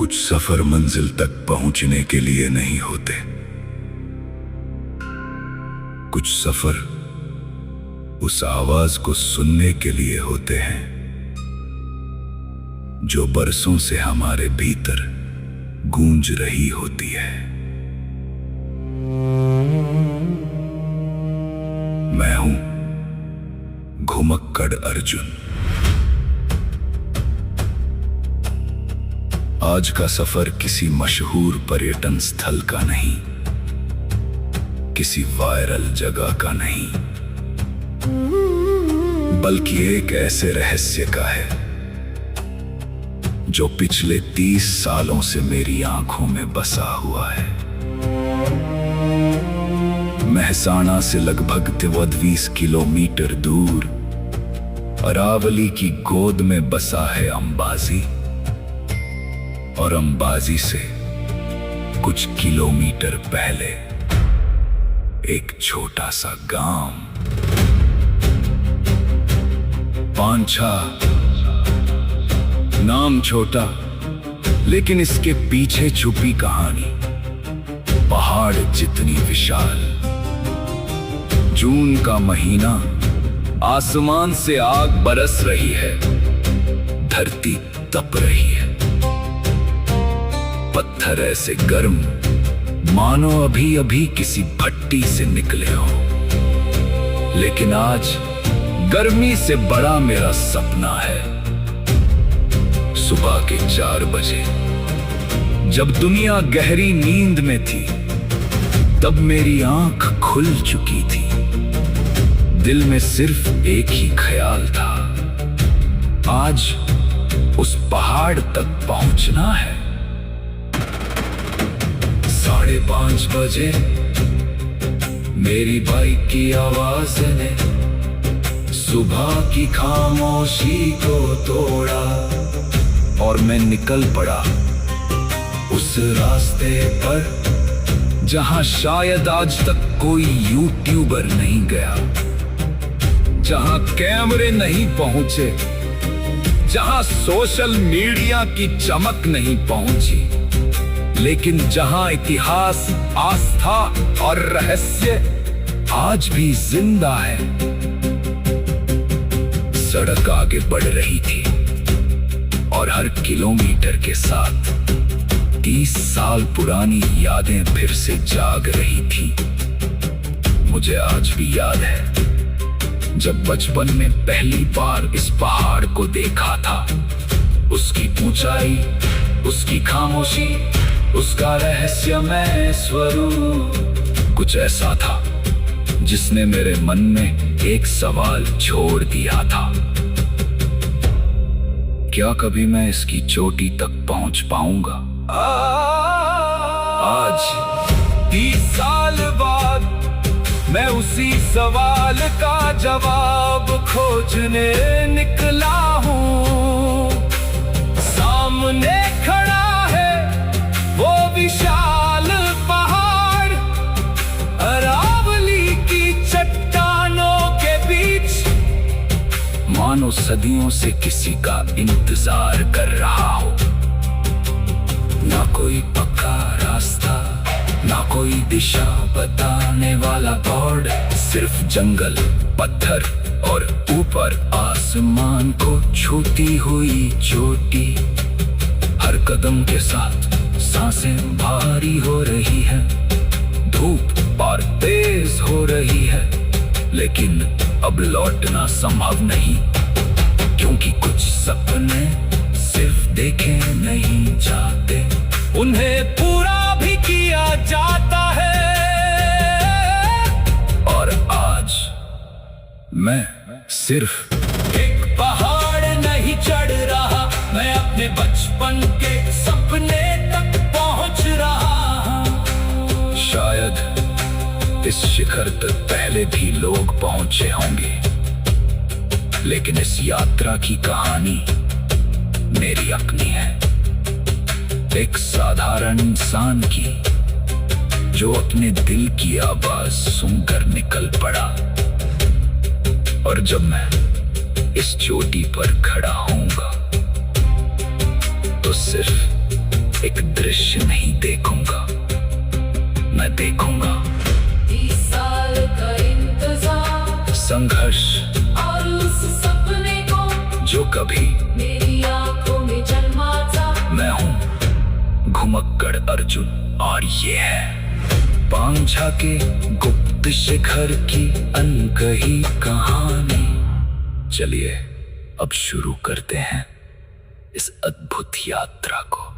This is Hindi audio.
कुछ सफर मंजिल तक पहुंचने के लिए नहीं होते। कुछ सफर उस आवाज को सुनने के लिए होते हैं जो बरसों से हमारे भीतर गूंज रही होती है। मैं हूं घुमक्कड़ अर्जुन। आज का सफर किसी मशहूर पर्यटन स्थल का नहीं, किसी वायरल जगह का नहीं, बल्कि एक ऐसे रहस्य का है जो पिछले 30 सालों से मेरी आंखों में बसा हुआ है। मेहसाणा से लगभग 23 किलोमीटर दूर अरावली की गोद में बसा है अंबाजी, और अंबाजी से कुछ किलोमीटर पहले एक छोटा सा गांव पांछा। नाम छोटा, लेकिन इसके पीछे छुपी कहानी पहाड़ जितनी विशाल। जून का महीना, आसमान से आग बरस रही है, धरती तप रही है, पत्थर ऐसे गर्म मानो अभी अभी किसी भट्टी से निकले हो। लेकिन आज गर्मी से बड़ा मेरा सपना है। सुबह के 4 बजे जब दुनिया गहरी नींद में थी, तब मेरी आंख खुल चुकी थी। दिल में सिर्फ एक ही ख्याल था, आज उस पहाड़ तक पहुंचना है। 5:30 बजे मेरी बाइक की आवाज ने सुबह की खामोशी को तोड़ा और मैं निकल पड़ा उस रास्ते पर जहां शायद आज तक कोई यूट्यूबर नहीं गया, जहां कैमरे नहीं पहुंचे, जहां सोशल मीडिया की चमक नहीं पहुंची, लेकिन जहां इतिहास, आस्था और रहस्य आज भी जिंदा है। सड़क आगे बढ़ रही थी और हर किलोमीटर के साथ 30 साल पुरानी यादें फिर से जाग रही थी। मुझे आज भी याद है जब बचपन में पहली बार इस पहाड़ को देखा था। उसकी ऊंचाई, उसकी खामोशी, उसका रहस्यमय स्वरूप कुछ ऐसा था जिसने मेरे मन में एक सवाल छोड़ दिया था। क्या कभी मैं इसकी चोटी तक पहुंच पाऊंगा? आज 30 साल बाद मैं उसी सवाल का जवाब खोजने निकला हूं। सामने खड़ा वो विशाल पहाड़, अरावली की चट्टानों के बीच, मानो सदियों से किसी का इंतजार कर रहा हो। ना कोई पक्का रास्ता, ना कोई दिशा बताने वाला बोर्ड, सिर्फ जंगल, पत्थर और ऊपर आसमान को छूती हुई चोटी। हर कदम के साथ सांसें भारी हो रही है, धूप और तेज हो रही है, लेकिन अब लौटना संभव नहीं, क्योंकि कुछ सपने सिर्फ देखे नहीं जाते, उन्हें पूरा भी किया जाता है। और आज मैं सिर्फ एक पहाड़ नहीं चढ़ रहा, मैं अपने बचपन के सपने तक पहुंच रहा हूं। शायद इस शिखर तक पहले भी लोग पहुंचे होंगे, लेकिन इस यात्रा की कहानी मेरी अपनी है। एक साधारण इंसान की जो अपने दिल की आवाज सुनकर निकल पड़ा। और जब मैं इस चोटी पर खड़ा होऊंगा तो सिर्फ एक दृश्य नहीं देखूंगा, मैं देखूंगा 30 साल का इंतजार, संघर्ष और उस सपने को जो कभी मेरी आंखों में जन्मा था। मैं हूँ घुमक्कड़ अर्जुन, और ये है पांछा के गुप्त शिखर की अनकही कहानी। चलिए अब शुरू करते हैं इस अद्भुत यात्रा को।